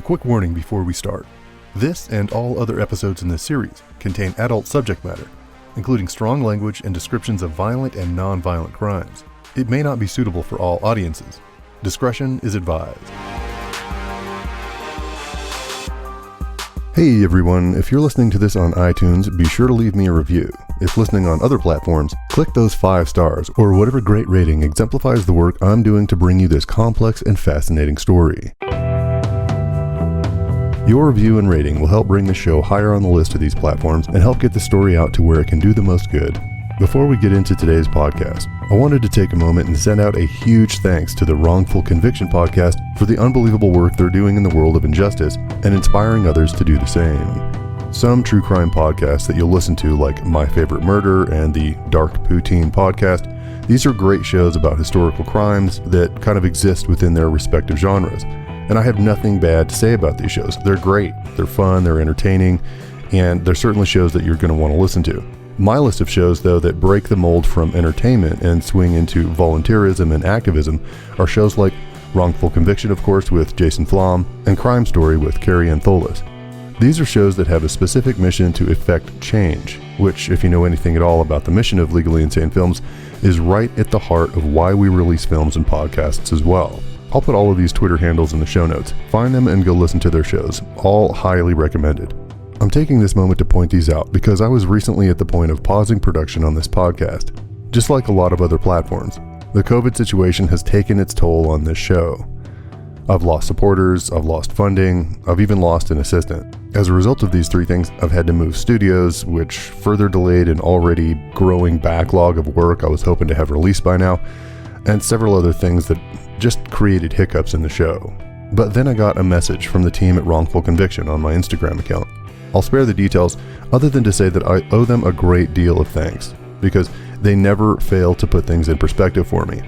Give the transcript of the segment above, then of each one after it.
quick warning before we start. This and all other episodes in this series contain adult subject matter, including strong language and descriptions of violent and non-violent crimes. It may not be suitable for all audiences. Discretion is advised. Hey everyone, if you're listening to this on iTunes, be sure to leave me a review. If listening on other platforms, click those 5 stars or whatever great rating exemplifies the work I'm doing to bring you this complex and fascinating story. Your review and rating will help bring the show higher on the list of these platforms and help get the story out to where it can do the most good. Before we get into today's podcast, I wanted to take a moment and send out a huge thanks to the Wrongful Conviction podcast for the unbelievable work they're doing in the world of injustice and inspiring others to do the same. Some true crime podcasts that you'll listen to, like MyFavMurder and the Darkpoutinepod podcast, these are great shows about historical crimes that kind of exist within their respective genres. And I have nothing bad to say about these shows. They're great, they're fun, they're entertaining, and they're certainly shows that you're going to want to listen to. My list of shows, though, that break the mold from entertainment and swing into volunteerism and activism are shows like Wrongful Conviction, of course, with Jason Flom, and Crime Story with Kary Antholis. These are shows that have a specific mission to effect change, which, if you know anything at all about the mission of Legally Insane Films, is right at the heart of why we release films and podcasts as well. I'll put all of these Twitter handles in the show notes. Find them and go listen to their shows. All highly recommended. I'm taking this moment to point these out because I was recently at the point of pausing production on this podcast. Just like a lot of other platforms, the COVID situation has taken its toll on this show. I've lost supporters, I've lost funding, I've even lost an assistant. As a result of these 3 things, I've had to move studios, which further delayed an already growing backlog of work I was hoping to have released by now, and several other things that just created hiccups in the show. But then I got a message from the team at Wrongful Conviction on my Instagram account. I'll spare the details other than to say that I owe them a great deal of thanks because they never fail to put things in perspective for me.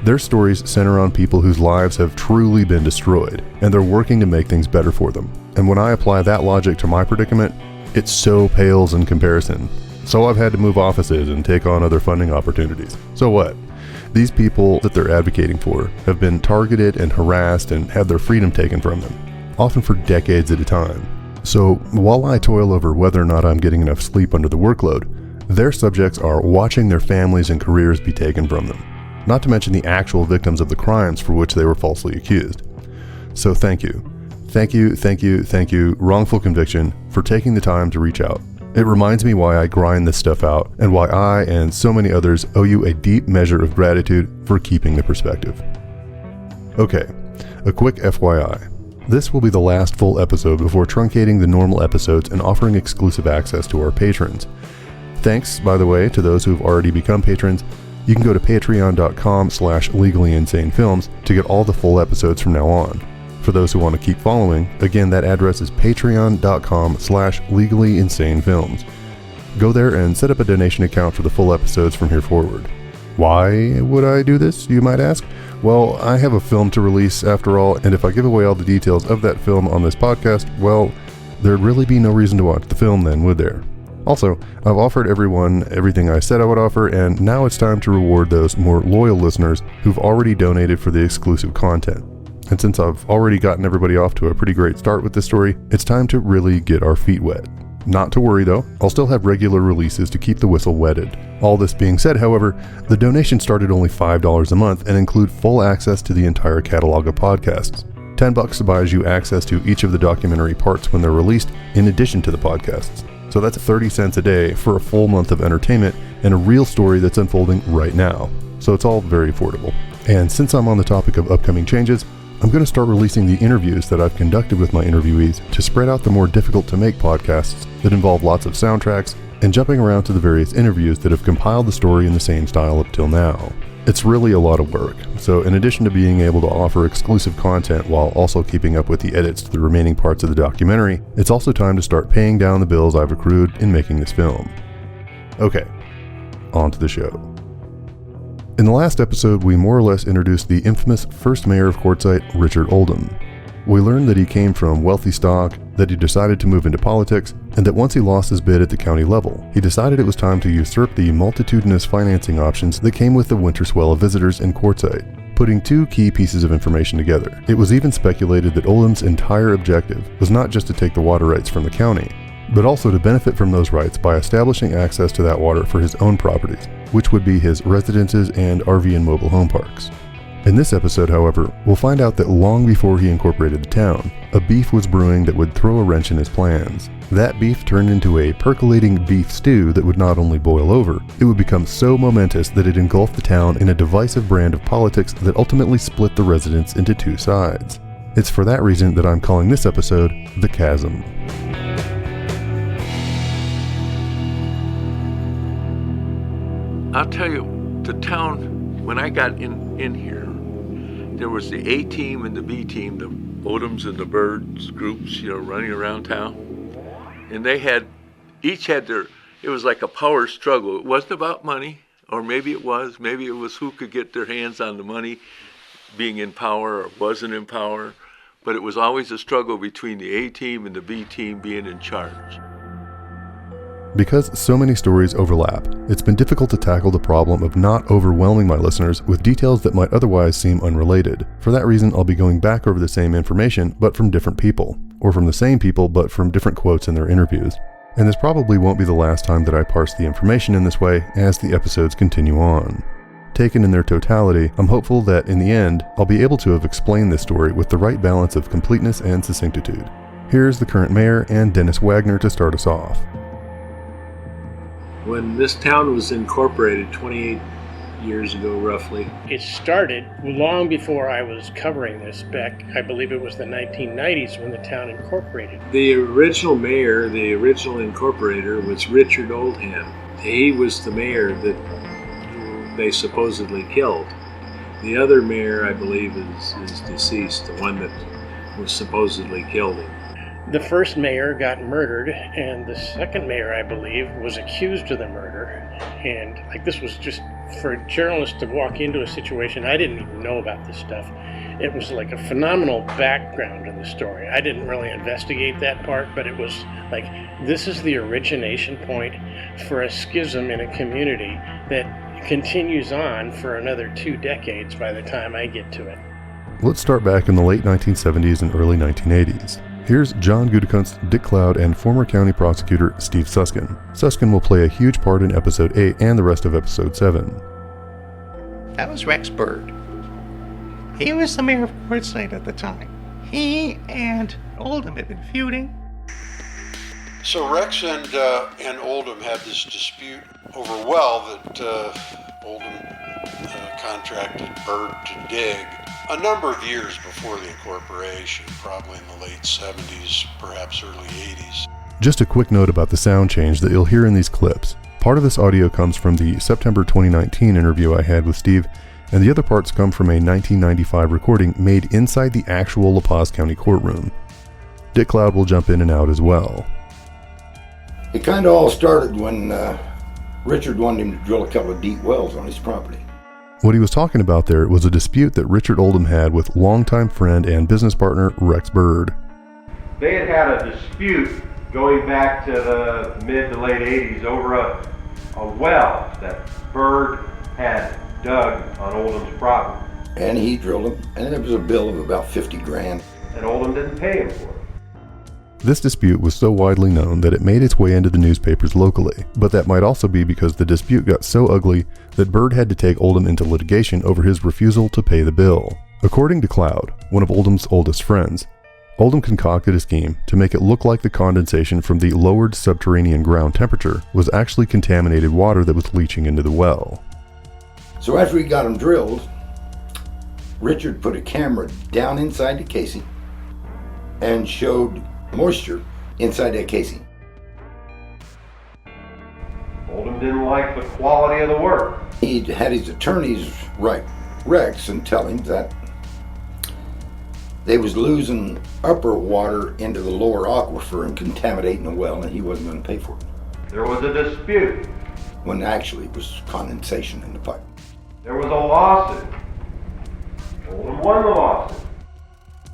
Their stories center on people whose lives have truly been destroyed, and they're working to make things better for them. And when I apply that logic to my predicament, it so pales in comparison. So I've had to move offices and take on other funding opportunities. So what? These people that they're advocating for have been targeted and harassed and had their freedom taken from them, often for decades at a time. So while I toil over whether or not I'm getting enough sleep under the workload, their subjects are watching their families and careers be taken from them, not to mention the actual victims of the crimes for which they were falsely accused. So thank you. Thank you, Wrongful Conviction, for taking the time to reach out. It reminds me why I grind this stuff out and why I and so many others owe you a deep measure of gratitude for keeping the perspective. Okay, a quick FYI. This will be the last full episode before truncating the normal episodes and offering exclusive access to our patrons. Thanks, by the way, to those who've already become patrons. You can go to patreon.com/legallyinsanefilms to get all the full episodes from now on. For those who want to keep following, again, that address is patreon.com/legallyinsanefilms. Go there and set up a donation account for the full episodes from here forward. Why would I do this, you might ask? Well, I have a film to release after all, and if I give away all the details of that film on this podcast, well, there'd really be no reason to watch the film then, would there? Also, I've offered everyone everything I said I would offer, and now it's time to reward those more loyal listeners who've already donated for the exclusive content. And since I've already gotten everybody off to a pretty great start with this story, it's time to really get our feet wet. Not to worry though, I'll still have regular releases to keep the whistle wetted. All this being said, however, the donations start at only $5 a month and include full access to the entire catalog of podcasts. $10 buys you access to each of the documentary parts when they're released, in addition to the podcasts. So that's 30 cents a day for a full month of entertainment and a real story that's unfolding right now. So it's all very affordable. And since I'm on the topic of upcoming changes, I'm going to start releasing the interviews that I've conducted with my interviewees to spread out the more difficult to make podcasts that involve lots of soundtracks and jumping around to the various interviews that have compiled the story in the same style up till now. It's really a lot of work, so in addition to being able to offer exclusive content while also keeping up with the edits to the remaining parts of the documentary, it's also time to start paying down the bills I've accrued in making this film. Okay, on to the show. In the last episode, we more or less introduced the infamous first mayor of Quartzsite, Richard Oldham. We learned that he came from wealthy stock, that he decided to move into politics, and that once he lost his bid at the county level, he decided it was time to usurp the multitudinous financing options that came with the winter swell of visitors in Quartzsite. putting two key pieces of information together. It was even speculated that Oldham's entire objective was not just to take the water rights from the county, but also to benefit from those rights by establishing access to that water for his own properties, which would be his residences and RV and mobile home parks. In this episode, however, we'll find out that long before he incorporated the town, a beef was brewing that would throw a wrench in his plans. That beef turned into a percolating beef stew that would not only boil over, it would become so momentous that it engulfed the town in a divisive brand of politics that ultimately split the residents into two sides. It's for that reason that I'm calling this episode The Chasm. I'll tell you, the town, when I got in here, there was the A team and the B team, the Oldhams and the Birds groups, running around town. And they each had it was like a power struggle. It wasn't about money, or maybe it was who could get their hands on the money, being in power or wasn't in power. But it was always a struggle between the A team and the B team being in charge. Because so many stories overlap, it's been difficult to tackle the problem of not overwhelming my listeners with details that might otherwise seem unrelated. For that reason, I'll be going back over the same information, but from different people, or from the same people, but from different quotes in their interviews. And this probably won't be the last time that I parse the information in this way as the episodes continue on. Taken in their totality, I'm hopeful that in the end, I'll be able to have explained this story with the right balance of completeness and succinctitude. Here's the current mayor and Dennis Wagner to start us off. When this town was incorporated 28 years ago, roughly. It started long before I was covering this back, I believe it was the 1990s when the town incorporated. The original mayor, the original incorporator was Richard Oldham. He was the mayor that they supposedly killed. The other mayor, I believe, is deceased, the one that was supposedly killed him. The first mayor got murdered, and the second mayor, I believe, was accused of the murder. And this was just for a journalist to walk into a situation, I didn't even know about this stuff. It was like a phenomenal background in the story. I didn't really investigate that part, but it was like, this is the origination point for a schism in a community that continues on for another 2 decades by the time I get to it. Let's start back in the late 1970s and early 1980s. Here's John Gutekunst, Dick Cloud, and former county prosecutor Steve Suskin. Suskin will play a huge part in episode 8 and the rest of episode 7. That was Rex Bird. He was the mayor of Quartzsite at the time. He and Oldham had been feuding. So Rex and Oldham had this dispute over a well that Oldham contracted Bird to dig a number of years before the incorporation, probably in the late 70s, perhaps early 80s. Just a quick note about the sound change that you'll hear in these clips. Part of this audio comes from the September 2019 interview I had with Steve, and the other parts come from a 1995 recording made inside the actual La Paz County courtroom. Dick Cloud will jump in and out as well. It kind of all started when Richard wanted him to drill a couple of deep wells on his property. What he was talking about there was a dispute that Richard Oldham had with longtime friend and business partner Rex Bird. They had a dispute going back to the mid to late 80s over a well that Bird had dug on Oldham's property. And he drilled them, and there was a bill of about 50 grand. And Oldham didn't pay him for it. This dispute was so widely known that it made its way into the newspapers locally, but that might also be because the dispute got so ugly that Bird had to take Oldham into litigation over his refusal to pay the bill. According to Cloud, one of Oldham's oldest friends, Oldham concocted a scheme to make it look like the condensation from the lowered subterranean ground temperature was actually contaminated water that was leaching into the well. So after he got them drilled, Richard put a camera down inside the casing and showed moisture inside that casing. Oldham didn't like the quality of the work. He had his attorneys write Rex and tell him that they was losing upper water into the lower aquifer and contaminating the well, and he wasn't going to pay for it. There was a dispute. When actually it was condensation in the pipe. There was a lawsuit. Oldham won the lawsuit.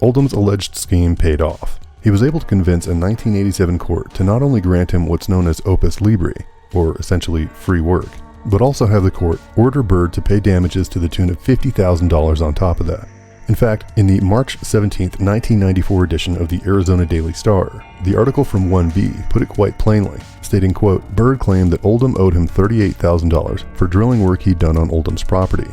Oldham's alleged scheme paid off. He was able to convince a 1987 court to not only grant him what's known as opus libri, or essentially free work, but also have the court order Bird to pay damages to the tune of $50,000 on top of that. In fact, in the March 17, 1994 edition of the Arizona Daily Star, the article from 1B put it quite plainly, stating, quote, Bird claimed that Oldham owed him $38,000 for drilling work he'd done on Oldham's property.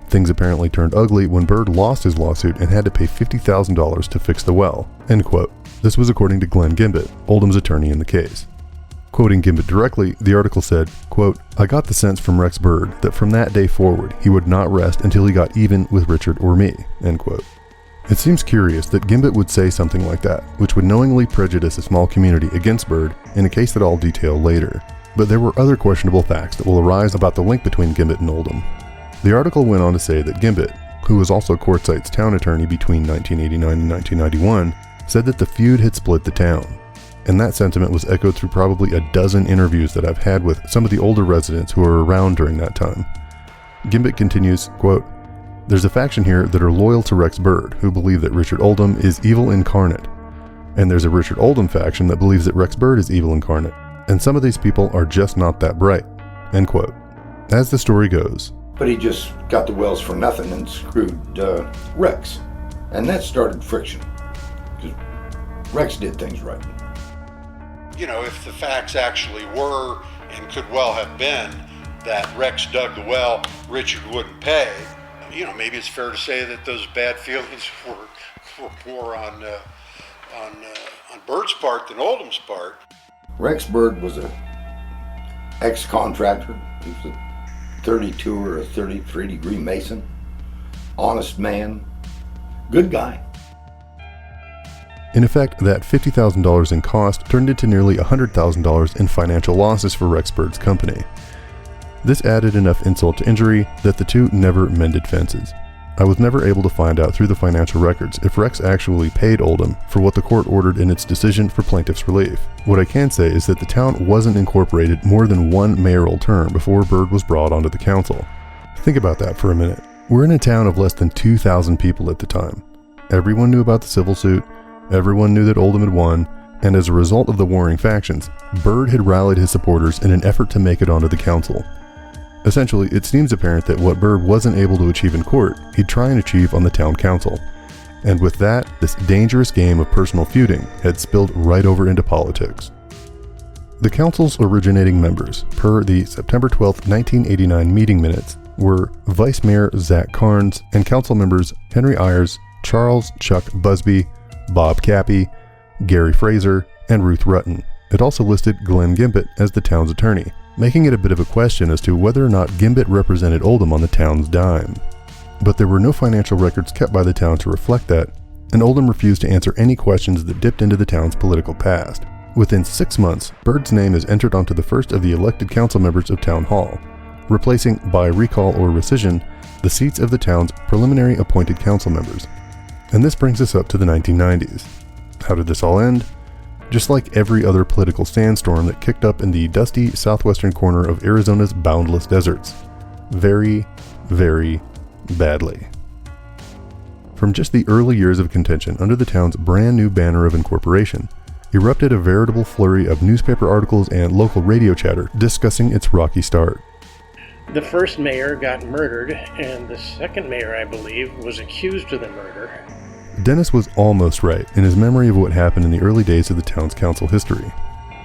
Things apparently turned ugly when Bird lost his lawsuit and had to pay $50,000 to fix the well, end quote. This was according to Glenn Gimbett, Oldham's attorney in the case. Quoting Gimbett directly, the article said, quote, I got the sense from Rex Bird that from that day forward, he would not rest until he got even with Richard or me, end quote. It seems curious that Gimbett would say something like that, which would knowingly prejudice a small community against Bird in a case that I'll detail later. But there were other questionable facts that will arise about the link between Gimbett and Oldham. The article went on to say that Gimbett, who was also Quartzsite's town attorney between 1989 and 1991, said that the feud had split the town. And that sentiment was echoed through probably a dozen interviews that I've had with some of the older residents who were around during that time. Gimbett continues, quote, There's a faction here that are loyal to Rex Bird, who believe that Richard Oldham is evil incarnate. And there's a Richard Oldham faction that believes that Rex Bird is evil incarnate. And some of these people are just not that bright, end quote. As the story goes. But he just got the wells for nothing and screwed Rex. And that started friction. Because Rex did things right. You know, if the facts actually were and could well have been that Rex dug the well, Richard wouldn't pay, you know, maybe it's fair to say that those bad feelings were more on Bird's part than Oldham's part. Rex Bird was a ex-contractor. He was a 32 or a 33 degree Mason. Honest man. Good guy. In effect, that $50,000 in cost turned into nearly $100,000 in financial losses for Rex Bird's company. This added enough insult to injury that the two never mended fences. I was never able to find out through the financial records if Rex actually paid Oldham for what the court ordered in its decision for plaintiff's relief. What I can say is that the town wasn't incorporated more than one mayoral term before Bird was brought onto the council. Think about that for a minute. We're in a town of less than 2,000 people at the time. Everyone knew about the civil suit. Everyone knew that Oldham had won, and as a result of the warring factions, Bird had rallied his supporters in an effort to make it onto the council. Essentially, it seems apparent that what Bird wasn't able to achieve in court, he'd try and achieve on the town council. And with that, this dangerous game of personal feuding had spilled right over into politics. The council's originating members, per the September 12, 1989 meeting minutes, were Vice Mayor Zach Carnes and council members Henry Ayers, Charles Chuck Busby, Bob Cappy, Gary Fraser, and Ruth Rutten. It also listed Glenn Gimbett as the town's attorney, making it a bit of a question as to whether or not Gimbett represented Oldham on the town's dime. But there were no financial records kept by the town to reflect that, and Oldham refused to answer any questions that dipped into the town's political past. Within 6 months, Bird's name is entered onto the first of the elected council members of Town Hall, replacing, by recall or rescission, the seats of the town's preliminary appointed council members. And this brings us up to the 1990s. How did this all end? Just like every other political sandstorm that kicked up in the dusty southwestern corner of Arizona's boundless deserts. Very, very badly. From just the early years of contention under the town's brand new banner of incorporation, erupted a veritable flurry of newspaper articles and local radio chatter discussing its rocky start. The first mayor got murdered, and the second mayor, I believe, was accused of the murder. Dennis was almost right in his memory of what happened in the early days of the town's council history,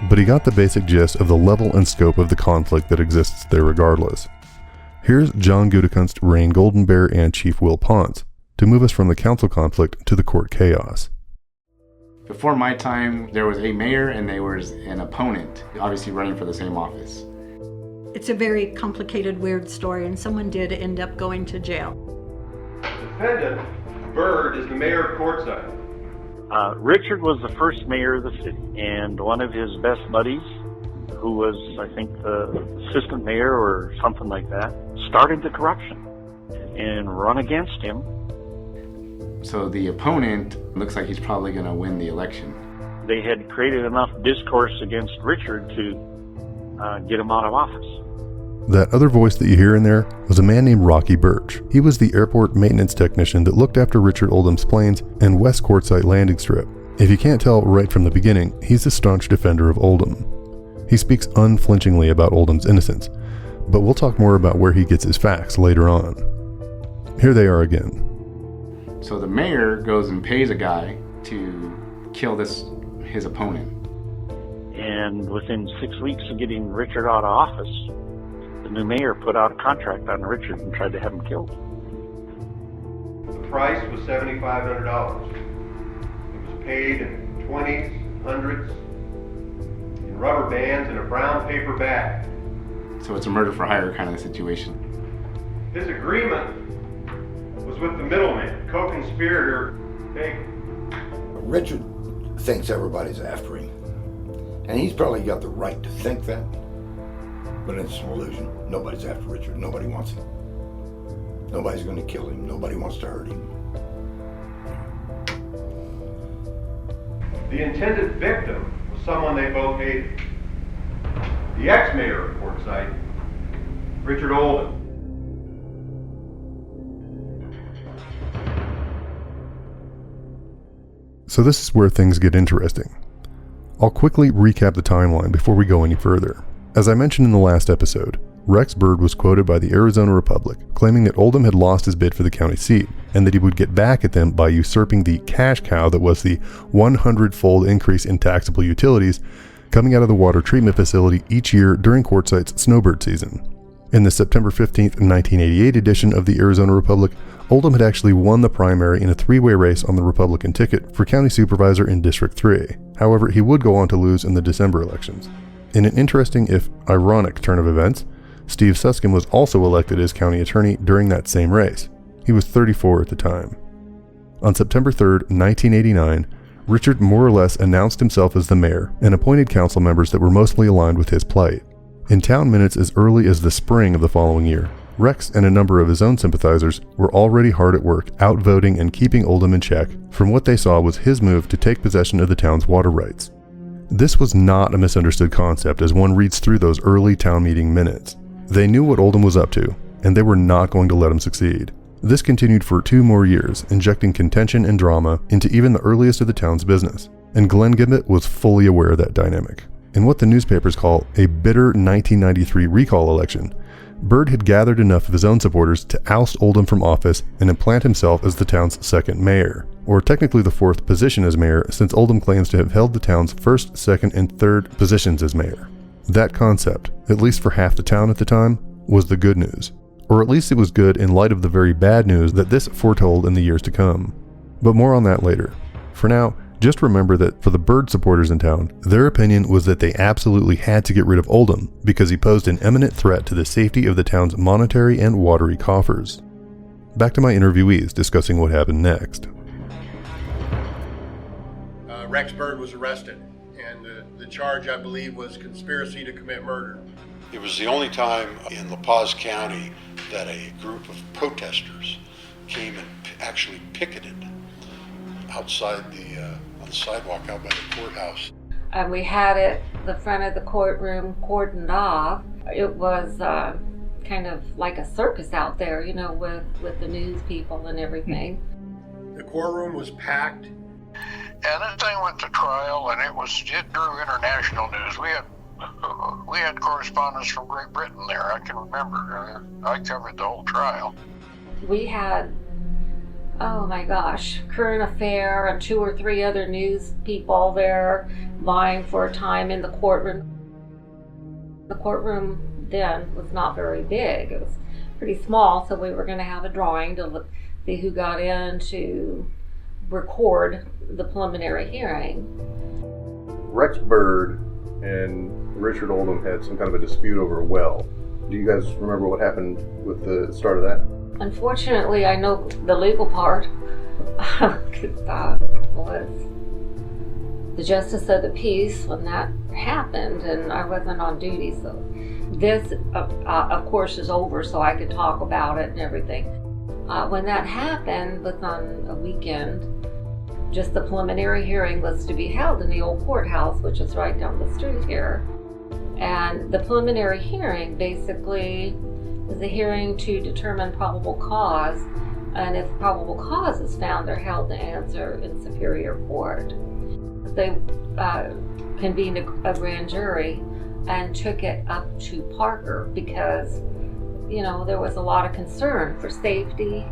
but he got the basic gist of the level and scope of the conflict that exists there regardless. Here's John Gutekunst, Rain Goldenbear, and Chief Will Ponce to move us from the council conflict to the court chaos. Before my time, there was a mayor and there was an opponent, obviously running for the same office. It's a very complicated, weird story, and someone did end up going to jail. Defendant, Bird, is the mayor of Quartzsite. Richard was the first mayor of the city, and one of his best buddies, who was, I think, the assistant mayor or something like that, started the corruption and run against him. So the opponent looks like he's probably going to win the election. They had created enough discourse against Richard to get him out of office. That other voice that you hear in there was a man named Rocky Birch. He was the airport maintenance technician that looked after Richard Oldham's planes and West Quartzsite landing strip. If you can't tell right from the beginning, he's a staunch defender of Oldham. He speaks unflinchingly about Oldham's innocence, but we'll talk more about where he gets his facts later on. Here they are again. So the mayor goes and pays a guy to kill his opponent. And within 6 weeks of getting Richard out of office, the new mayor put out a contract on Richard and tried to have him killed. The price was $7,500. It was paid in 20s, hundreds, in rubber bands, and a brown paper bag. So it's a murder for hire kind of situation. His agreement was with the middleman, co-conspirator, Baker. Richard thinks everybody's after him. And he's probably got the right to think that. But it's an illusion. Nobody's after Richard. Nobody wants him. Nobody's going to kill him. Nobody wants to hurt him. The intended victim was someone they both hated. The ex-mayor of Quartzsite, Richard Oldham. So this is where things get interesting. I'll quickly recap the timeline before we go any further. As I mentioned in the last episode, Rex Byrd was quoted by the Arizona Republic, claiming that Oldham had lost his bid for the county seat, and that he would get back at them by usurping the cash cow that was the 100-fold increase in taxable utilities coming out of the water treatment facility each year during Quartzsite's snowbird season. In the September 15th, 1988 edition of the Arizona Republic, Oldham had actually won the primary in a three-way race on the Republican ticket for county supervisor in District 3. However, he would go on to lose in the December elections. In an interesting, if ironic, turn of events, Steve Suskin was also elected as county attorney during that same race. He was 34 at the time. On September 3rd, 1989, Richard more or less announced himself as the mayor and appointed council members that were mostly aligned with his plight. In town minutes as early as the spring of the following year, Rex and a number of his own sympathizers were already hard at work outvoting and keeping Oldham in check from what they saw was his move to take possession of the town's water rights. This was not a misunderstood concept as one reads through those early town meeting minutes. They knew what Oldham was up to, and they were not going to let him succeed. This continued for 2 more years, injecting contention and drama into even the earliest of the town's business, and Glenn Gibbet was fully aware of that dynamic. In what the newspapers call a bitter 1993 recall election, Byrd had gathered enough of his own supporters to oust Oldham from office and implant himself as the town's second mayor, or technically the 4th position as mayor, since Oldham claims to have held the town's 1st, 2nd, and 3rd positions as mayor. That concept, at least for half the town at the time, was the good news. Or at least it was good in light of the very bad news that this foretold in the years to come. But more on that later. For now, just remember that for the Byrd supporters in town, their opinion was that they absolutely had to get rid of Oldham because he posed an imminent threat to the safety of the town's monetary and watery coffers. Back to my interviewees discussing what happened next. Rex Byrd was arrested, and the charge, I believe, was conspiracy to commit murder. It was the only time in La Paz County that a group of protesters came and actually picketed outside on the sidewalk out by the courthouse. And we had it, the front of the courtroom cordoned off. It was kind of like a circus out there, you know, with the news people and everything. The courtroom was packed. And this thing went to trial, and it drew international news. We had correspondents from Great Britain there. I can remember. I covered the whole trial. We had, oh my gosh, Current Affair and 2 or 3 other news people there vying for a time in the courtroom. The courtroom then was not very big. It was pretty small, so we were going to have a drawing to see who got in to record the preliminary hearing. Rex Byrd and Richard Oldham had some kind of a dispute over a well. Do you guys remember what happened with the start of that? Unfortunately, I know the legal part. Was the justice of the peace when that happened, and I wasn't on duty, so this, of course, is over, so I could talk about it and everything. When that happened, was on a weekend. Just the preliminary hearing was to be held in the old courthouse, which is right down the street here. And the preliminary hearing basically is a hearing to determine probable cause, and if probable cause is found, they're held to answer in Superior Court. They convened a grand jury and took it up to Parker because, you know, there was a lot of concern for safety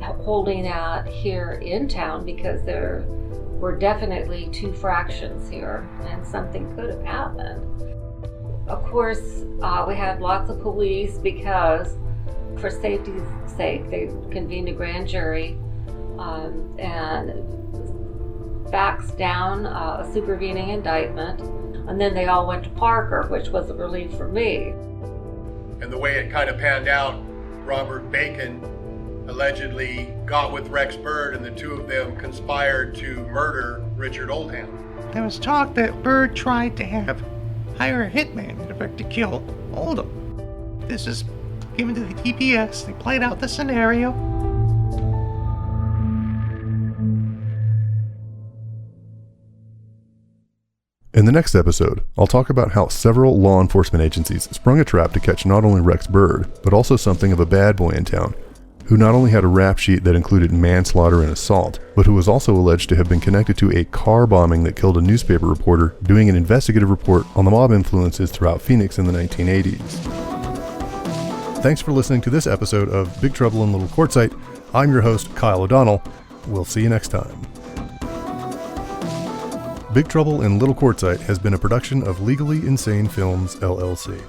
holding out here in town because there were definitely two fractions here and something could have happened. Of course, we had lots of police because for safety's sake, they convened a grand jury and faxed down a supervening indictment, and then they all went to Parker, which was a relief for me. And the way it kind of panned out, Robert Bacon allegedly got with Rex Bird, and the two of them conspired to murder Richard Oldham. There was talk that Bird tried to hire a hitman in effect to kill Oldham. This is given to the TPS. They played out the scenario. In the next episode, I'll talk about how several law enforcement agencies sprung a trap to catch not only Rex Bird, but also something of a bad boy in town, who not only had a rap sheet that included manslaughter and assault, but who was also alleged to have been connected to a car bombing that killed a newspaper reporter doing an investigative report on the mob influences throughout Phoenix in the 1980s. Thanks for listening to this episode of Big Trouble in Little Quartzsite. I'm your host, Kyle O'Donnell. We'll see you next time. Big Trouble in Little Quartzsite has been a production of Legally Insane Films, LLC.